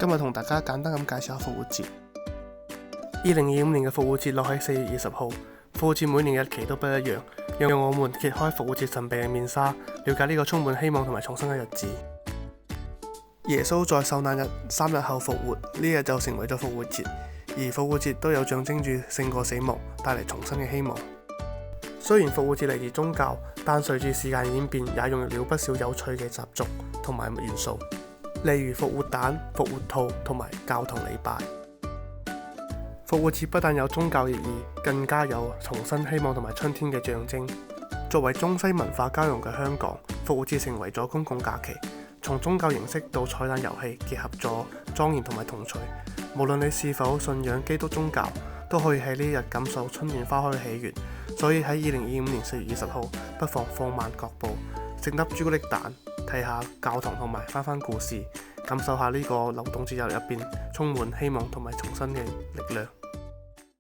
今日同大家簡單咁介紹下復活節。2025年嘅復活節落喺4月20號。復活節每年日期都不一樣，讓我們揭開復活節神秘嘅面紗，了解呢個充滿希望同埋重生嘅日子。耶穌在受難日3日後復活，呢日就成為咗復活節。而復活節都有象徵住勝過死亡，帶嚟重生嘅希望。雖然復活節嚟自宗教，但隨住時間演變，也用了不少有趣嘅習俗同埋元素，例如復活蛋、復活兔同埋教堂禮拜。復活節不但有宗教意義，更加有重新希望同埋春天嘅象徵。作為中西文化交融嘅香港，復活節成為咗公共假期，從宗教形式到彩蛋遊戲，結合咗莊嚴同埋童趣。無論你是否信仰基督宗教，都可以喺呢日感受春暖花開嘅喜悅。所以喺2025年4月20號，不妨放慢腳步，食粒朱古力蛋，睇下教堂同埋翻故事，感受下呢個流動節日入邊充滿希望同埋重新嘅力量。